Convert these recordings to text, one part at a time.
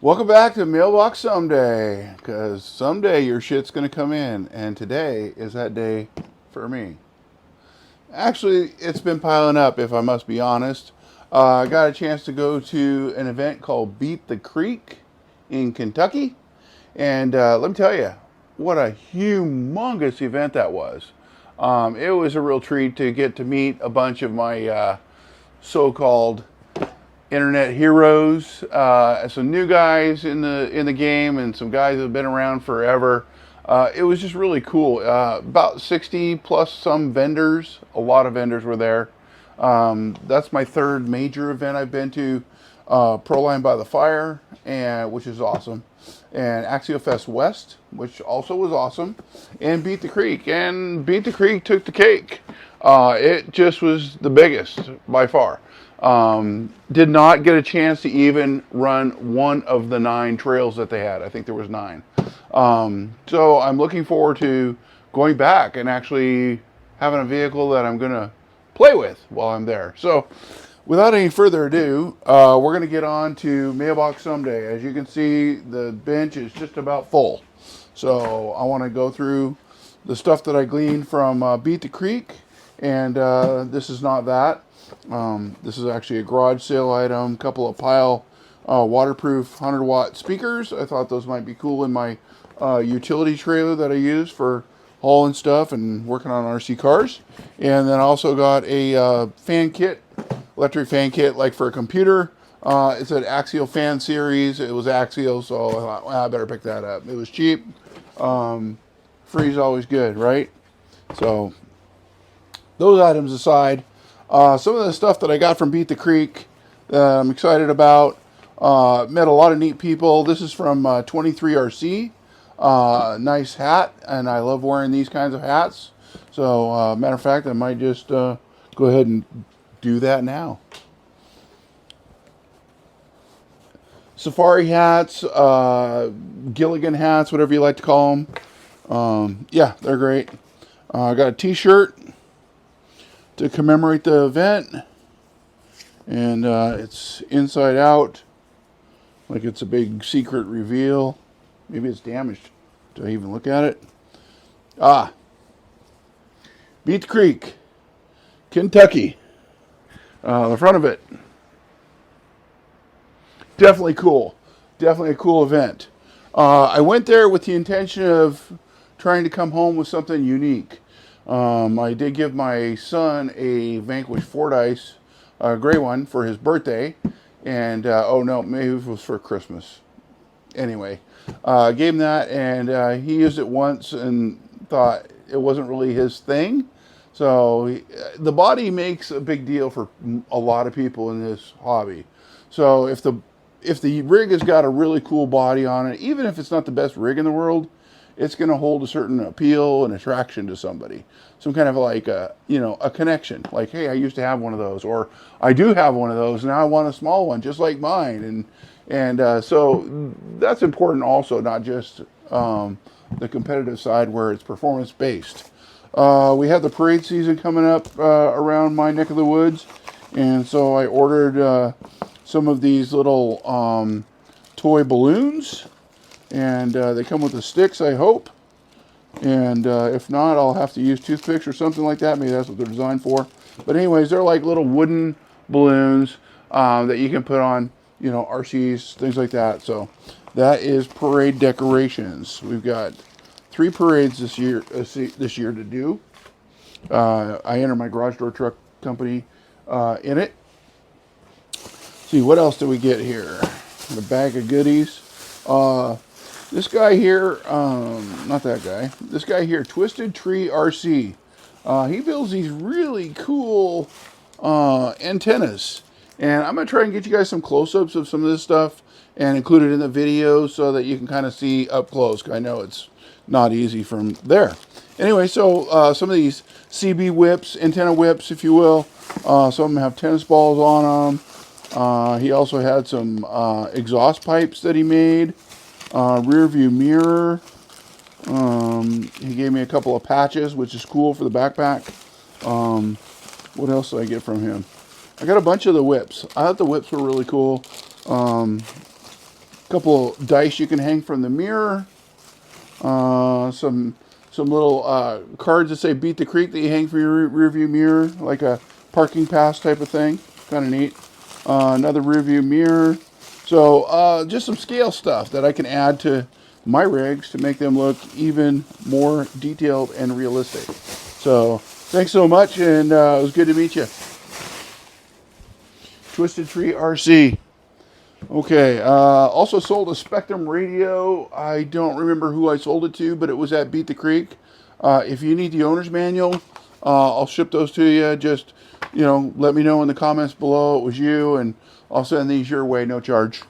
Welcome back to Mailbox Someday, because someday your shit's going to come in, and today is that day for me. Actually, it's been piling up, if I must be honest. I got a chance to go to an event called Beat the Creek in Kentucky, and let me tell you, what a humongous event that was. It was a real treat to get to meet a bunch of my so-called internet heroes, some new guys in the game, and some guys that have been around forever. It was just really cool. About 60 plus some vendors. A lot of vendors were there. That's my third major event I've been to. Proline by the Fire, and which is awesome, and Axial Fest West, which also was awesome, and Beat the Creek. And Beat the Creek took the cake. It just was the biggest by far. Did not get a chance to even run one of the 9 trails that they had. I think there was 9. So I'm looking forward to going back and actually having a vehicle that I'm going to play with while I'm there. So without any further ado, we're going to get on to Mailbox Someday. As you can see, the bench is just about full. So I want to go through the stuff that I gleaned from Beat the Creek. And this is not that. This is actually a garage sale item. A couple of Pile waterproof 100-watt speakers. I thought those might be cool in my utility trailer that I use for hauling stuff and working on RC cars. And then I also got a fan kit, electric fan kit, like for a computer. It's an Axial fan series. It was Axial, so I thought, well, I better pick that up. It was cheap. Free's always good, right? So those items aside, some of the stuff that I got from Beat the Creek that I'm excited about. Met a lot of neat people. This is from 23RC. Nice hat, and I love wearing these kinds of hats. So, matter of fact, I might just go ahead and do that now. Safari hats, Gilligan hats, whatever you like to call them. Yeah, they're great. I got a t-shirt to commemorate the event, and it's inside out, like it's a big secret reveal. Maybe it's damaged. Do I even look at it? Beat the Creek, Kentucky. The front of it, definitely cool. Definitely a cool event. I went there with the intention of trying to come home with something unique. I did give my son a Vanquish Fordyce, a gray one, for his birthday. And, oh no, maybe it was for Christmas. Anyway, gave him that, and he used it once and thought it wasn't really his thing. So the body makes a big deal for a lot of people in this hobby. So if the rig has got a really cool body on it, even if it's not the best rig in the world, it's going to hold a certain appeal and attraction to somebody. Some kind of like a connection. Like, hey, I used to have one of those, or I do have one of those, now I want a small one just like mine. And so that's important also, not just the competitive side where it's performance based. We have the parade season coming up around my neck of the woods, and so I ordered some of these little toy balloons, and they come with the sticks, I hope. And if not, I'll have to use toothpicks or something like that. Maybe that's what they're designed for. But anyways, they're like little wooden balloons that you can put on, RCs, things like that. So that is parade decorations. We've got 3 parades this year to do. I enter my garage door truck company in it. See, what else do we get here? A bag of goodies. This guy here, not that guy. This guy here, Twisted Tree RC. He builds these really cool antennas. And I'm going to try and get you guys some close-ups of some of this stuff and include it in the video so that you can kind of see up close. I know it's not easy from there. Anyway, so some of these CB whips, antenna whips, if you will. Some of them have tennis balls on them. He also had some exhaust pipes that he made. Rear view mirror. He gave me a couple of patches, which is cool for the backpack. What else did I get from him? I got a bunch of the whips. I thought the whips were really cool. couple dice you can hang from the mirror. Some little cards that say "Beat the Creek" that you hang from your rear view mirror, like a parking pass type of thing. Kind of neat. Another rear view mirror. So just some scale stuff that I can add to my rigs to make them look even more detailed and realistic. So thanks so much, and it was good to meet you. Twisted Tree RC. Okay, also sold a Spectrum radio. I don't remember who I sold it to, but it was at Beat the Creek. If you need the owner's manual, I'll ship those to you. Just, let me know in the comments below it was you, and I'll send these your way, no charge.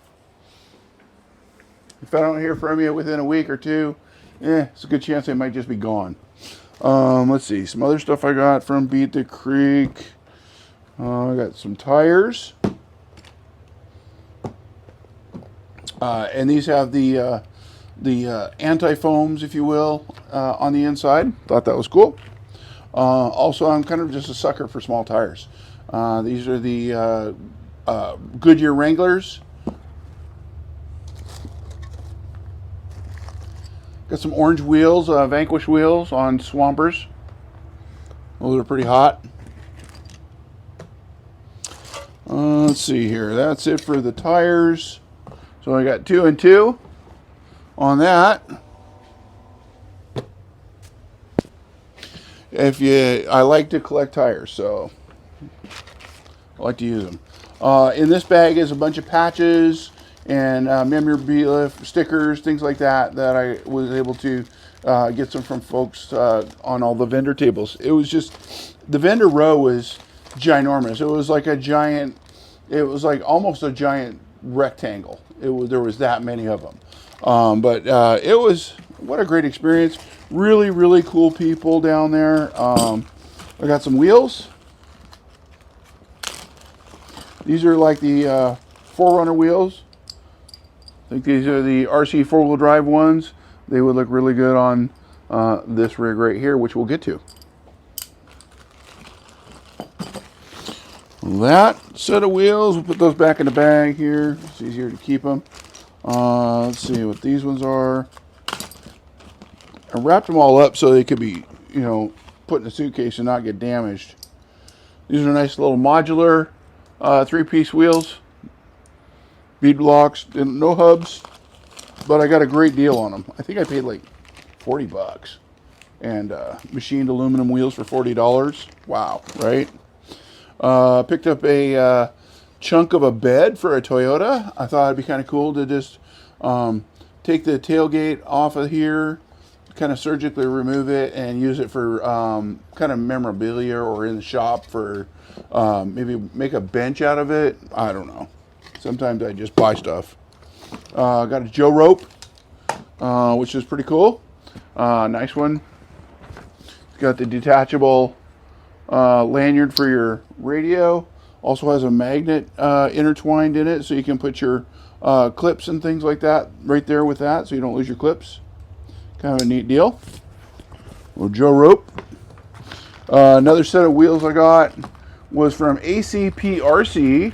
If I don't hear from you within a week or two, it's a good chance they might just be gone. Let's see, some other stuff I got from Beat the Creek. I got some tires. And these have the anti-foams, if you will, on the inside. Thought that was cool. Also, I'm kind of just a sucker for small tires. These are the Goodyear Wranglers. Got some orange wheels, Vanquish wheels on Swampers. Those are pretty hot. Let's see here. That's it for the tires. So I got 2 and 2 on that. I like to collect tires, so I like to use them. In this bag is a bunch of patches and memorabilia, stickers, things like that I was able to get some from folks on all the vendor tables. It was just, the vendor row was ginormous. It was like almost a giant rectangle. There was that many of them. But it was, what a great experience. Really, really cool people down there. I got some wheels. These are like the 4Runner wheels. I think these are the RC 4-wheel drive ones. They would look really good on this rig right here, which we'll get to. That set of wheels, we'll put those back in the bag here. It's easier to keep them. Let's see what these ones are. I wrapped them all up so they could be, put in a suitcase and not get damaged. These are nice little modular 3-piece wheels. Bead blocks, and no hubs, but I got a great deal on them. I think I paid like $40. And machined aluminum wheels for $40. Wow, right? Picked up a chunk of a bed for a Toyota. I thought it'd be kind of cool to just take the tailgate off of here, kind of surgically remove it, and use it for kind of memorabilia, or in the shop for maybe make a bench out of it. I don't know. Sometimes I just buy stuff. Got a Joe rope, which is pretty cool. Nice one. It's got the detachable lanyard for your radio. Also has a magnet intertwined in it, so you can put your clips and things like that right there with that, so you don't lose your clips. Kind of a neat deal. Little Joe rope. Another set of wheels I got was from ACPRC,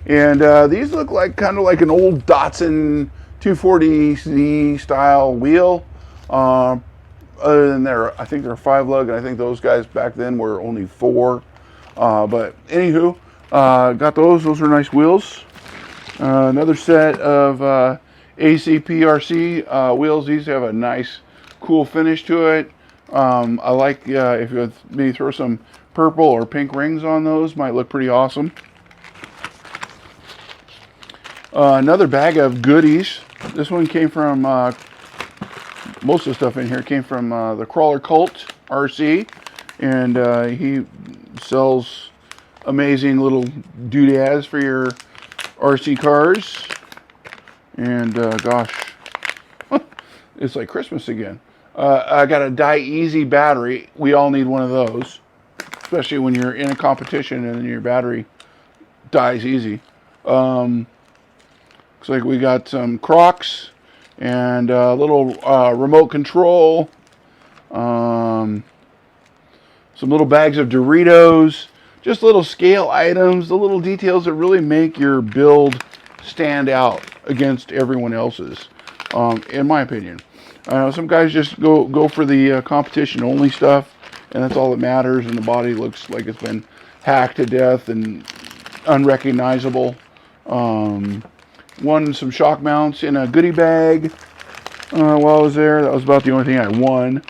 and these look like kind of like an old Datsun 240Z style wheel. Other than I think they're 5-lug, and I think those guys back then were only 4. But anywho, got those. Those are nice wheels. Another set of ACPRC wheels. These have a nice, cool finish to it. I like if you maybe throw some purple or pink rings on those, might look pretty awesome. Another bag of goodies. This one came from, most of the stuff in here came from the Crawler Cult RC, and he sells amazing little doodads for your RC cars. And gosh, it's like Christmas again. I got a Die Easy battery. We all need one of those, especially when you're in a competition and your battery dies easy. Looks like we got some Crocs and a little remote control. Some little bags of Doritos. Just little scale items, the little details that really make your build stand out against everyone else's, in my opinion. Some guys just go for the competition only stuff, and that's all that matters, and the body looks like it's been hacked to death and unrecognizable. Won some shock mounts in a goodie bag while I was there. That was about the only thing I won.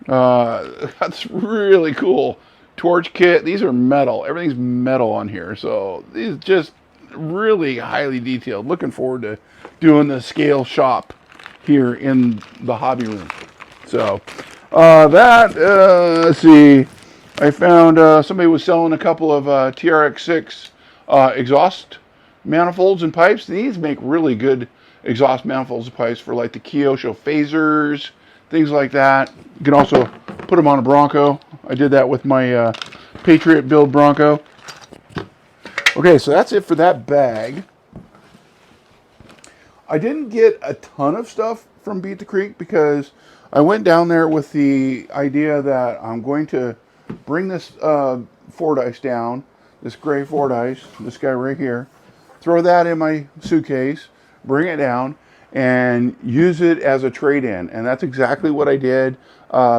That's really cool. Torch kit. These are metal. Everything's metal on here, so these just really highly detailed. Looking forward to doing the scale shop here in the hobby room. So let's see. I found somebody was selling a couple of TRX6 exhaust manifolds and pipes. These make really good exhaust manifolds and pipes for like the Kyosho phasers, things like that. You can also put them on a Bronco. I did that with my Patriot build Bronco. Okay, so that's it for that bag. I didn't get a ton of stuff from Beat the Creek because I went down there with the idea that I'm going to bring this Fordyce down, this gray Fordyce, this guy right here, throw that in my suitcase, bring it down, and use it as a trade-in. And that's exactly what I did.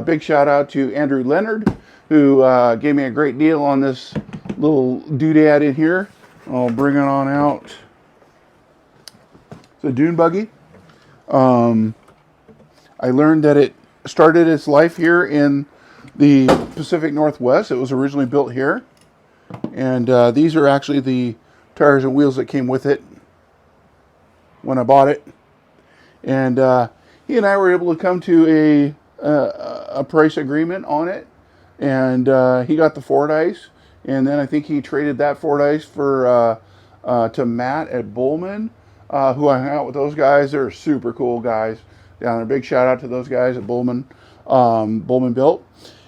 Big shout out to Andrew Leonard, who gave me a great deal on this little doodad in here. I'll bring it on out. It's a dune buggy. I learned that it started its life here in the Pacific Northwest. It was originally built here. And these are actually the tires and wheels that came with it when I bought it. And he and I were able to come to a price agreement on it. And he got the Fordyce. And then I think he traded that Fordyce for to Matt at Bullman, who I hung out with those guys. They're super cool guys down there. Big shout out to those guys at Bullman, Bullman Built.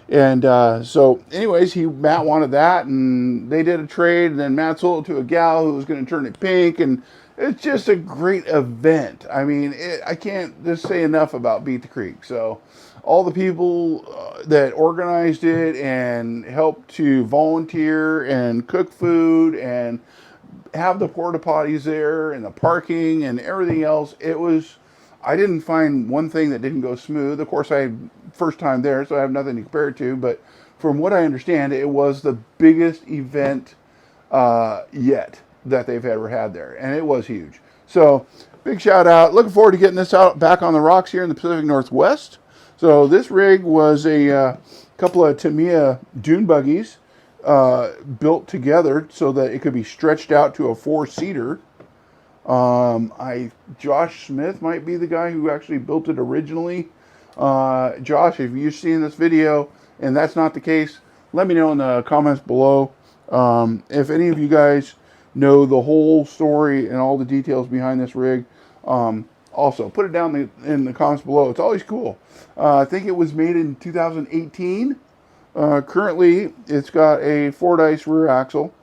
And so anyways, Matt wanted that, and they did a trade, and then Matt sold it to a gal who was going to turn it pink, and it's just a great event. I mean, I can't just say enough about Beat the Creek. So all the people that organized it and helped to volunteer and cook food and have the porta potties there and the parking and everything else, I didn't find one thing that didn't go smooth. Of course, first time there, so I have nothing to compare it to, but from what I understand, it was the biggest event yet that they've ever had there, and it was huge. So big shout out. Looking forward to getting this out back on the rocks here in the Pacific Northwest. So this rig was a couple of Tamiya dune buggies built together so that it could be stretched out to a 4-seater. Josh Smith might be the guy who actually built it originally. Josh, if you've seen this video and that's not the case, let me know in the comments below. If any of you guys know the whole story and all the details behind this rig, also put it down in the comments below. It's always cool. I think it was made in 2018. Currently, it's got a Fordyce rear axle,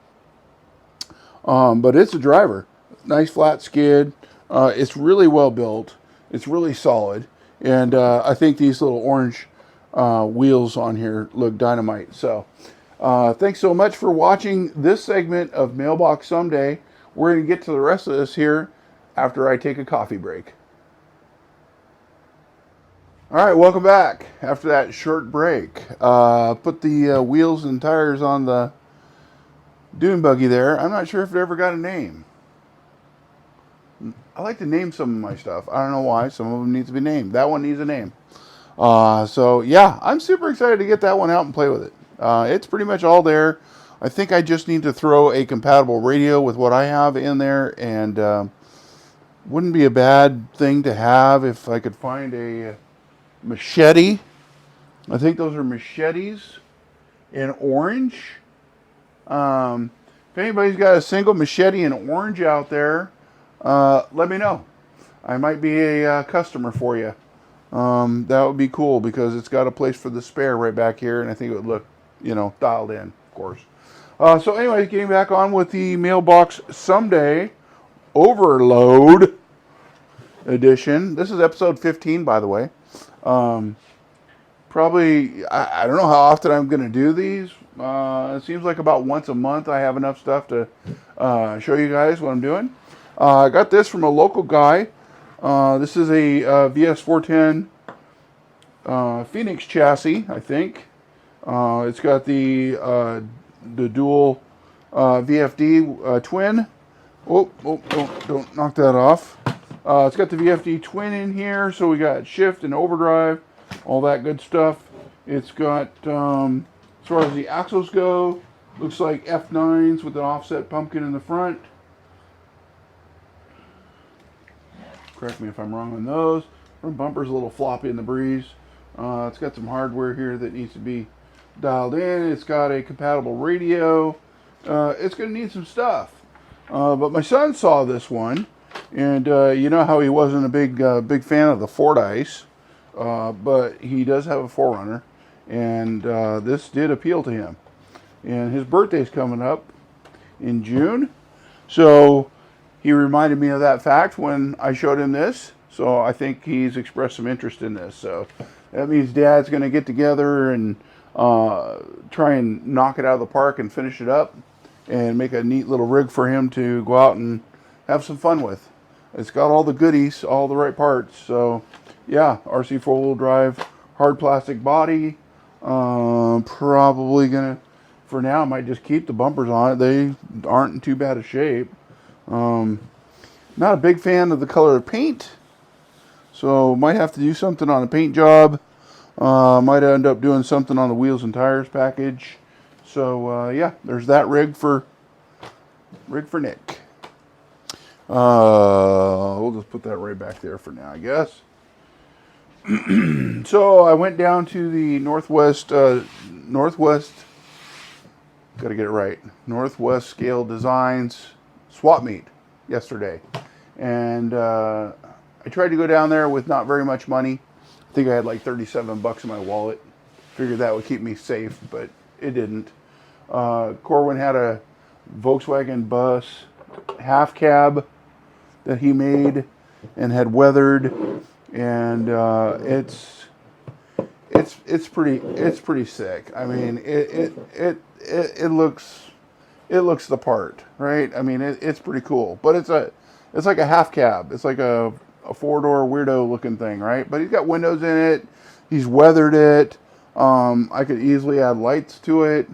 but it's a driver. Nice flat skid. It's really well built. It's really solid. And I think these little orange wheels on here look dynamite. So thanks so much for watching this segment of Mailbox Someday. We're going to get to the rest of this here after I take a coffee break. All right, welcome back after that short break. Put the wheels and tires on the dune buggy there. I'm not sure if it ever got a name. I like to name some of my stuff. I don't know why. Some of them need to be named. That one needs a name. So, yeah, I'm super excited to get that one out and play with it. It's pretty much all there. I think I just need to throw a compatible radio with what I have in there. And wouldn't be a bad thing to have if I could find a machete. I think those are machetes in orange. If anybody's got a single machete in orange out there, let me know. I might be a customer for you. That would be cool because it's got a place for the spare right back here, and I think it would look, dialed in, of course. So anyways, getting back on with the Mailbox Someday Overload edition. This is episode 15, by the way. Probably, I don't know how often I'm going to do these. It seems like about once a month I have enough stuff to show you guys what I'm doing. I got this from a local guy. This is a VS410 Phoenix chassis, I think. It's got the dual VFD twin. Oh, don't knock that off. It's got the VFD twin in here, so we got shift and overdrive, all that good stuff. It's got, as far as the axles go, looks like F9s with an offset pumpkin in the front. Correct me if I'm wrong on those. Front bumper's a little floppy in the breeze. It's got some hardware here that needs to be dialed in. It's got a compatible radio. It's going to need some stuff. But my son saw this one, and you know how he wasn't a big fan of the Fordyce, but he does have a 4Runner, and this did appeal to him. And his birthday's coming up in June, so he reminded me of that fact when I showed him this. So I think he's expressed some interest in this. So that means Dad's going to get together and try and knock it out of the park and finish it up and make a neat little rig for him to go out and have some fun with. It's got all the goodies, all the right parts. So yeah, RC 4-wheel drive, hard plastic body. Probably gonna, for now, I might just keep the bumpers on it. They aren't in too bad a shape. Not a big fan of the color of paint, so might have to do something on a paint job. Might end up doing something on the wheels and tires package. So yeah, there's that rig for Nick. We'll just put that right back there for now, I guess. So I went down to the Northwest, got to get it right, Northwest Scale Designs swap meet yesterday, and I tried to go down there with not very much money. I think I had like 37 bucks in my wallet. Figured that would keep me safe, but it didn't. Corwin had a Volkswagen bus half cab that he made and had weathered, and it's pretty sick. I mean, it looks the part, right? I mean, it's pretty cool, but it's like a half cab. It's like a 4-door weirdo looking thing, right? But he's got windows in it. He's weathered it. I could easily add lights to it.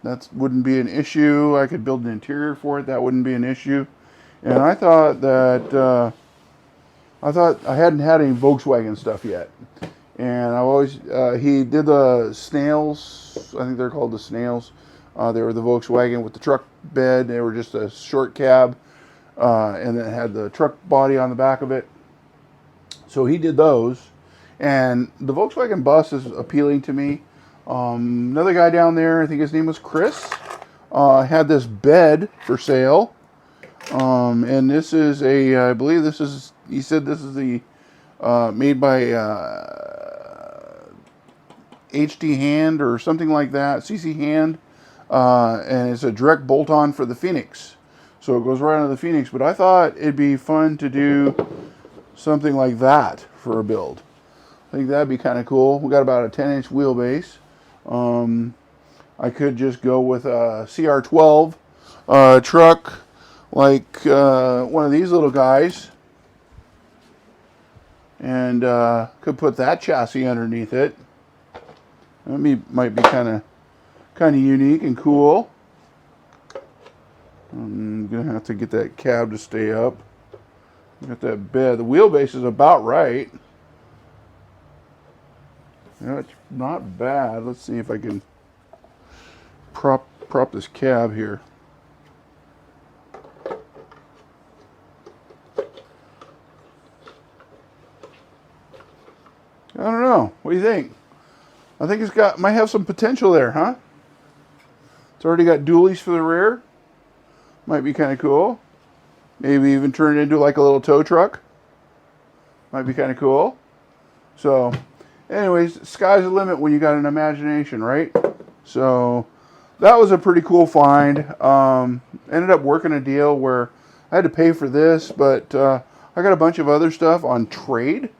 That wouldn't be an issue. I could build an interior for it. That wouldn't be an issue. And I thought that I hadn't had any Volkswagen stuff yet. And I've always he did the Snails. I think they're called the Snails. They were the Volkswagen with the truck bed. They were just a short cab, and it had the truck body on the back of it. So he did those, and the Volkswagen bus is appealing to me. Another guy down there, I think his name was Chris, had this bed for sale, and this is I believe this is, he said this is the made by HD Hand or something like that, CC Hand, and it's a direct bolt-on for the Phoenix, so it goes right on the Phoenix. But I thought it'd be fun to do something like that for a build. I think that'd be kind of cool. We got about a 10-inch wheelbase. I could just go with a CR12 truck, like one of these little guys, and could put that chassis underneath it. That might be kind of unique and cool. I'm gonna have to get that cab to stay up. Got that bed. The wheelbase is about right. Yeah, it's not bad. Let's see if I can prop this cab here. I don't know. What do you think? I think might have some potential there, huh? It's already got dualies for the rear. Might be kind of cool. Maybe even turn it into like a little tow truck. Might be kind of cool. So, anyways, sky's the limit when you got an imagination, right? So, that was a pretty cool find. Ended up working a deal where I had to pay for this, but I got a bunch of other stuff on trade.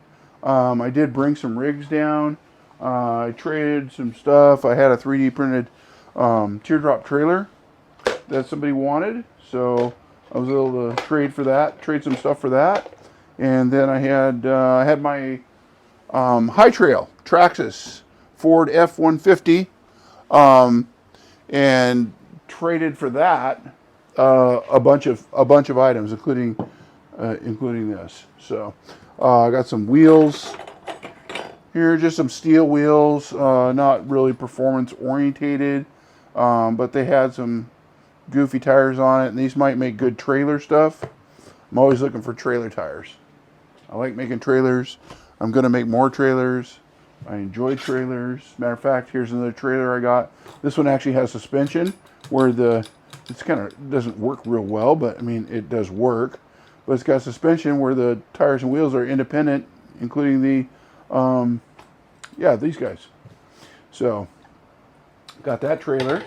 I did bring some rigs down. I traded some stuff. I had a 3D printed teardrop trailer that somebody wanted. So I was able to trade some stuff for that. And then I had my High Trail Traxxas Ford F-150, and traded for that a bunch of items, including this. So I got some wheels here, just some steel wheels, not really performance orientated, but they had some goofy tires on it, and these might make good trailer stuff. I'm always looking for trailer tires. I like making trailers. I'm going to make more trailers. I enjoy trailers. Matter of fact, here's another trailer I got. This one actually has suspension where it's kind of doesn't work real well, but I mean it does work. But it's got suspension where the tires and wheels are independent, including these guys. So got that trailer.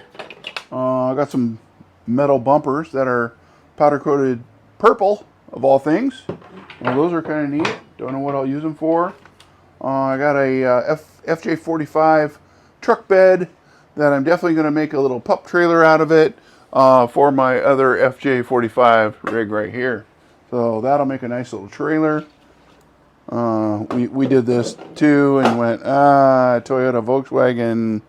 I got some metal bumpers that are powder coated purple, of all things. Well, those are kind of neat. Don't know what I'll use them for. I got a FJ45 truck bed that I'm definitely going to make a little pup trailer out of it for my other FJ45 rig right here. So that'll make a nice little trailer. We did this too and went, Toyota, Volkswagen,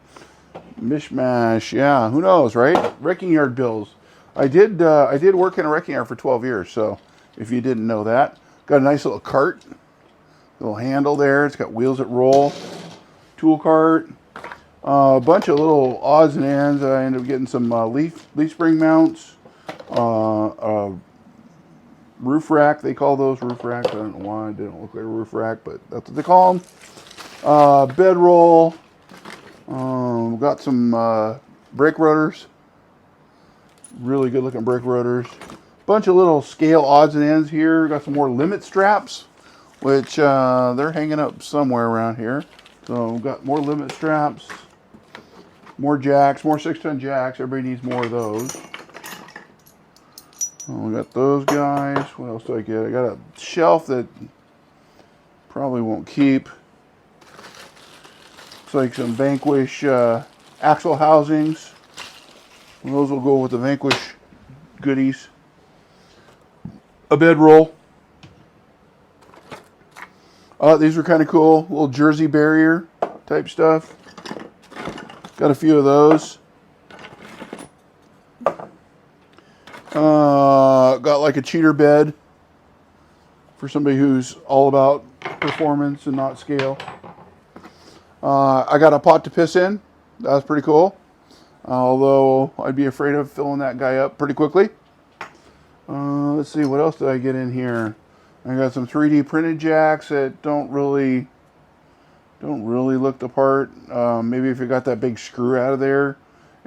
mishmash. Yeah, who knows, right? Wrecking yard bills. I did work in a wrecking yard for 12 years, so if you didn't know that. Got a nice little cart, little handle there. It's got wheels that roll, tool cart, a bunch of little odds and ends. I ended up getting some leaf spring mounts, roof rack. They call those roof racks. I don't know why it didn't look like a roof rack, but that's what they call them. Bedroll. Got some brake rotors. Really good looking brake rotors. Bunch of little scale odds and ends here. Got some more limit straps, which they're hanging up somewhere around here. So we've got more limit straps, more jacks, more 6-ton jacks. Everybody needs more of those. We got those guys. What else do I get? I got a shelf that probably won't keep. Looks like some Vanquish axle housings. And those will go with the Vanquish goodies. A bedroll. These were kind of cool. Little Jersey barrier type stuff. Got a few of those. Got like a cheater bed for somebody who's all about performance and not scale. I got a pot to piss in. That was pretty cool. Although I'd be afraid of filling that guy up pretty quickly. Let's see, what else did I get in here? I got some 3D printed jacks that don't really look the part. Maybe if you got that big screw out of there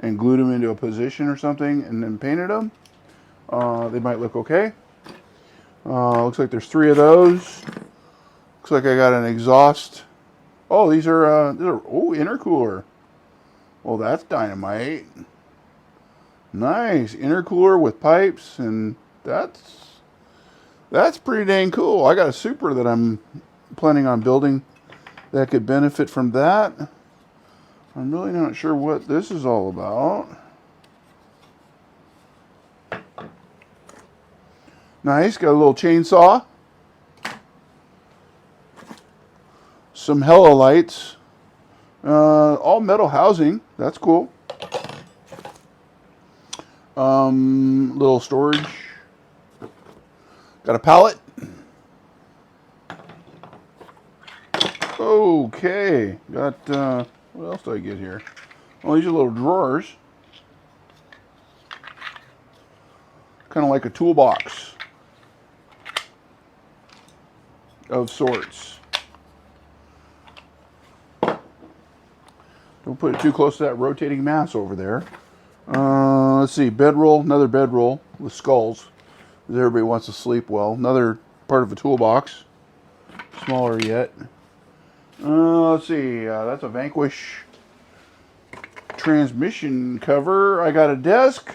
and glued them into a position or something and then painted them, they might look okay. Looks like there's 3 of those. Looks like I got an exhaust. Oh, these are intercooler. Well, that's dynamite. Nice intercooler with pipes, and that's pretty dang cool. I got a Supra that I'm planning on building that could benefit from that. I'm really not sure what this is all about. Nice, got a little chainsaw. Some Hella lights. All metal housing. That's cool. Little storage. Got a pallet. Okay. Got, what else do I get here? Well, these are little drawers. Kind of like a toolbox of sorts. Don't put it too close to that rotating mass over there. Let's see, bedroll, another bedroll with skulls. Everybody wants to sleep well. Another part of a toolbox, smaller yet. Let's see, that's a Vanquish transmission cover. I got a desk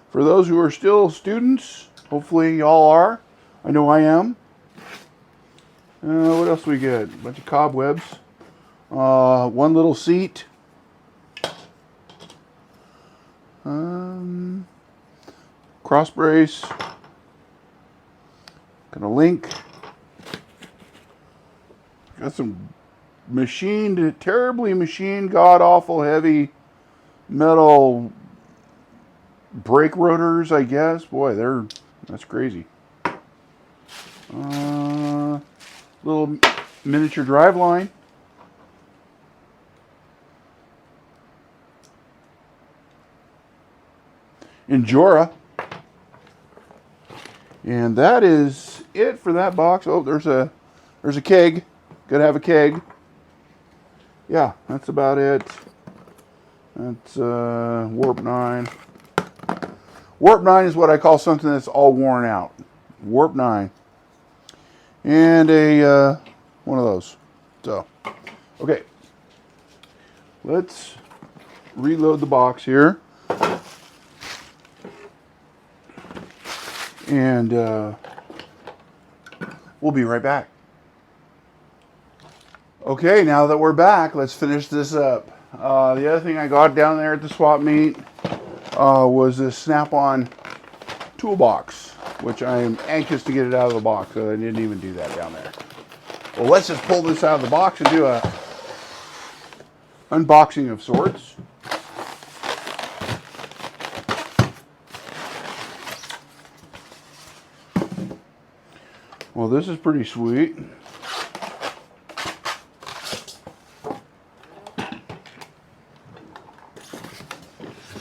for those who are still students. Hopefully y'all are. I know I am. What else do we get? A bunch of cobwebs. One little seat. Cross brace. Gonna link. Got some terribly machined, god-awful heavy metal brake rotors, I guess. Boy, that's crazy. Little miniature drive line. Injora. And that is it for that box. Oh, there's a keg. Gotta have a keg. Yeah, that's about it. That's Warp 9. Warp 9 is what I call something that's all worn out. Warp 9. And a one of those. So, okay. Let's reload the box here. And we'll be right back. Okay, now that we're back, let's finish this up. The other thing I got down there at the swap meet was this Snap-on toolbox, which I'm anxious to get it out of the box, so I didn't even do that down there. Well, let's just pull this out of the box and do a unboxing of sorts. Well, this is pretty sweet.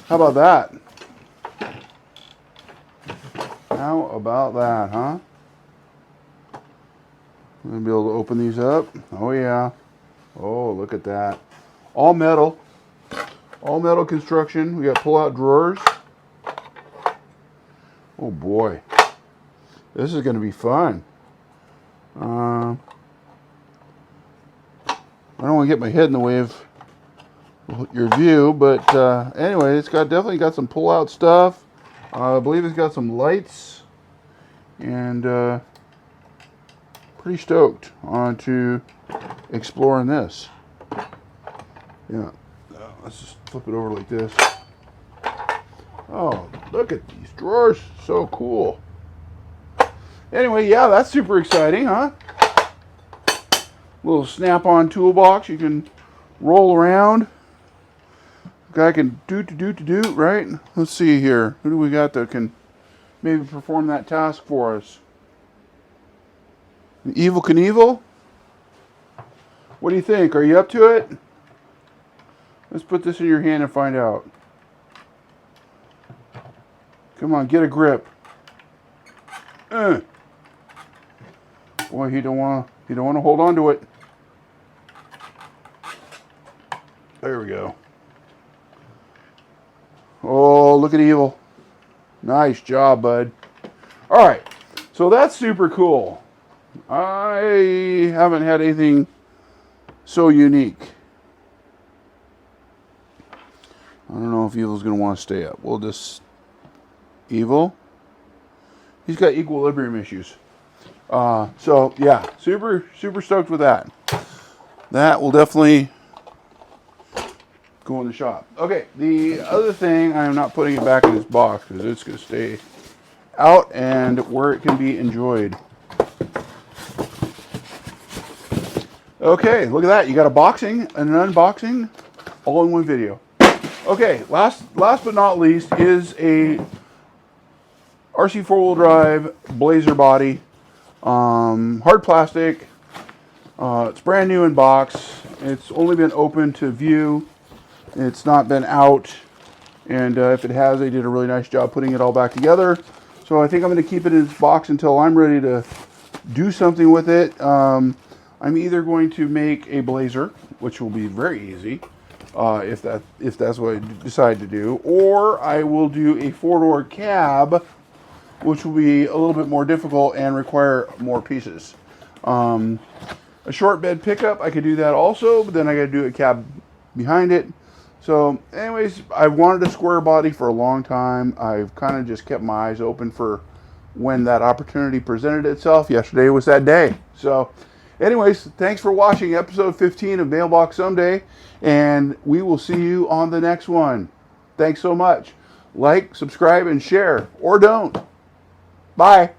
How about that? How about that, huh? I'm going to be able to open these up. Oh, yeah. Oh, look at that. All metal. All metal construction. We got pull-out drawers. Oh, boy. This is going to be fun. I don't want to get my head in the way of your view, but anyway, it's definitely got some pull-out stuff. I believe it's got some lights, and pretty stoked on to exploring this. Yeah, let's just flip it over like this. Oh, look at these drawers, so cool. Anyway, yeah, that's super exciting, huh? Little Snap-on toolbox you can roll around. Guy can do, right? Let's see here. Who do we got that can maybe perform that task for us? Evel Knievel? What do you think? Are you up to it? Let's put this in your hand and find out. Come on, get a grip. Boy, you don't want to hold on to it. There we go. Oh, look at Evel. Nice job, bud. All right, so that's super cool. I haven't had anything so unique. I don't know if Evel's going to want to stay up. We'll just... Evel? He's got equilibrium issues. So, yeah, super stoked with that. That will definitely go in the shop. Okay, the other thing, I'm not putting it back in this box because it's going to stay out and where it can be enjoyed. Okay, look at that. You got a boxing and an unboxing all in one video. Okay, last but not least is a RC four-wheel drive Blazer body. Hard plastic. It's brand new in box. It's only been open to view. It's not been out. And if it has, they did a really nice job putting it all back together. So I think I'm going to keep it in its box until I'm ready to do something with it. I'm either going to make a Blazer, which will be very easy, if that's what I decide to do, or I will do a four-door cab, which will be a little bit more difficult and require more pieces. A short bed pickup, I could do that also, but then I got to do a cab behind it. So anyways, I've wanted a square body for a long time. I've kind of just kept my eyes open for when that opportunity presented itself. Yesterday was that day. So anyways, thanks for watching episode 15 of Mailbox Someday, and we will see you on the next one. Thanks so much. Like, subscribe, and share, or don't. Bye.